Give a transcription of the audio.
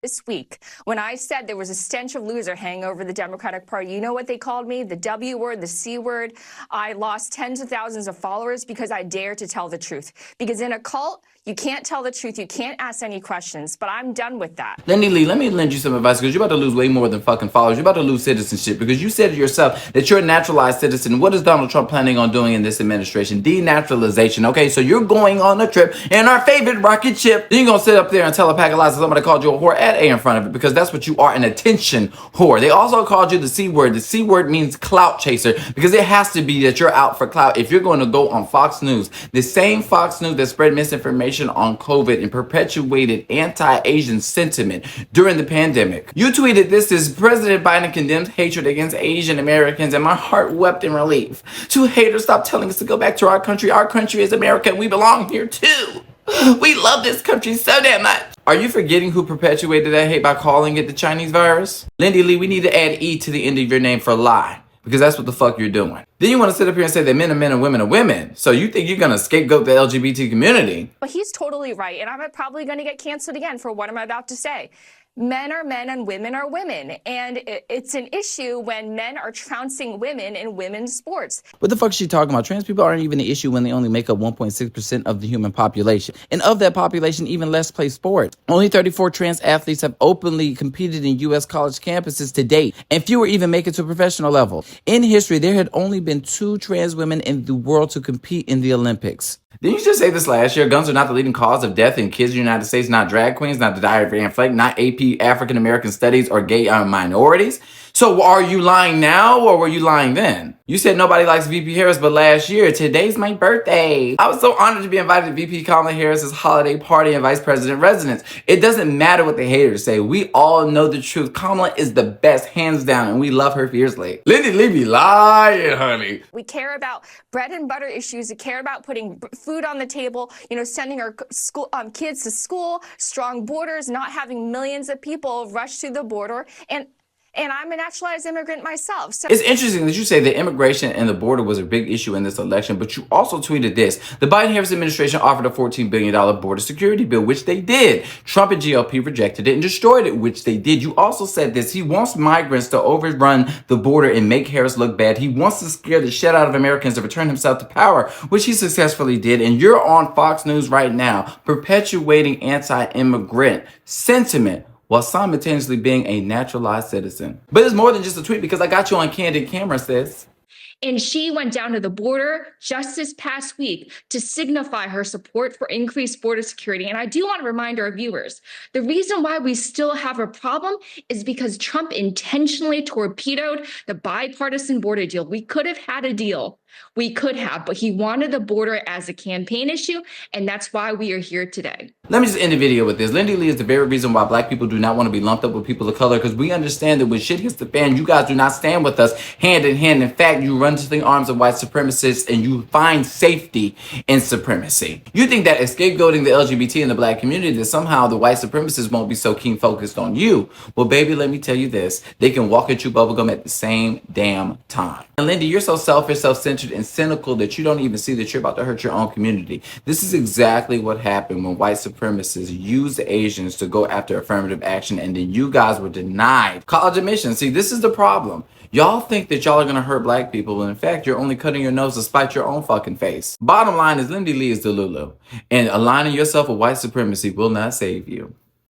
this week, when I said there was a stench of loser hanging over the Democratic Party, you know what they called me? The W word, the C word. I lost tens of thousands of followers because I dared to tell the truth. Because in a cult, you can't tell the truth. You can't ask any questions. But I'm done with that. Lindy Lee, let me lend you some advice because you're about to lose way more than fucking followers. You're about to lose citizenship because you said it yourself that you're a naturalized citizen. What is Donald Trump planning on doing in this administration? Denaturalization. Okay, so you're going on a trip in our favorite rocket ship. Then you're going to sit up there and tell a pack of lies that somebody called you a whore at A in front of it because that's what you are, an attention whore. They also called you the C word. The C word means clout chaser because it has to be that you're out for clout. If you're going to go on Fox News, the same Fox News that spread misinformation on COVID and perpetuated anti-Asian sentiment during the pandemic. You tweeted, "This is President Biden condemns hatred against Asian Americans, and my heart wept in relief. To haters, stop telling us to go back to our country. Our country is America, and we belong here too. We love this country so damn much." Are you forgetting who perpetuated that hate by calling it the Chinese virus? Lindy Lee, we need to add E to the end of your name for lie. Because that's what the fuck you're doing. Then you want to sit up here and say that men are men and women are women. So you think you're going to scapegoat the LGBT community. But he's totally right. And I'm probably going to get canceled again for what I'm about to say. Men are men and women are women. And it's an issue when men are trouncing women in women's sports. What the fuck is she talking about? Trans people aren't even an issue when they only make up 1.6% of the human population. And of that population, even less play sports. Only 34 trans athletes have openly competed in U.S. college campuses to date. And fewer even make it to a professional level. In history, there had only been 2 trans women in the world to compete in the Olympics. Didn't you just say this last year? Guns are not the leading cause of death in kids in the United States, not drag queens, not the Diary of Anne Frank, not AP African American Studies or gay minorities. So are you lying now or were you lying then? You said nobody likes VP Harris, but last year, today's my birthday. I was so honored to be invited to VP Kamala Harris's holiday party and vice president residence. It doesn't matter what the haters say. We all know the truth. Kamala is the best, hands down, and we love her fiercely. Lindy Lee be lying, honey. We care about bread and butter issues. We care about putting food on the table, sending our kids to school, strong borders, not having millions of people rush through the border. And I'm a naturalized immigrant myself. So it's interesting that you say that immigration and the border was a big issue in this election, but you also tweeted this. The Biden-Harris administration offered a $14 billion border security bill, which they did. Trump and GOP rejected it and destroyed it, which they did. You also said this. He wants migrants to overrun the border and make Harris look bad. He wants to scare the shit out of Americans to return himself to power, which he successfully did. And you're on Fox News right now perpetuating anti-immigrant sentiment while simultaneously being a naturalized citizen. But it's more than just a tweet because I got you on candid camera, sis. And she went down to the border just this past week to signify her support for increased border security. And I do want to remind our viewers, the reason why we still have a problem is because Trump intentionally torpedoed the bipartisan border deal. We could have had a deal. We could have, but he wanted the border as a campaign issue, and that's why we are here today. Let me just end the video with this. Lindy Lee is the very reason why black people do not want to be lumped up with people of color, because we understand that when shit hits the fan, you guys do not stand with us hand in hand. In fact, you run to the arms of white supremacists and you find safety in supremacy. You think that scapegoating the LGBT and the black community, that somehow the white supremacists won't be so keen focused on you. Well, baby, let me tell you this. They can walk at you bubblegum at the same damn time. And Lindy, you're so selfish, self-centered, and cynical that you don't even see that you're about to hurt your own community. This is exactly what happened when white supremacists used the Asians to go after affirmative action, and then you guys were denied college admission. See, this is the problem. Y'all think that y'all are going to hurt black people, and in fact, you're only cutting your nose to spite your own fucking face. Bottom line is Lindy Lee is the Lulu, and aligning yourself with white supremacy will not save you.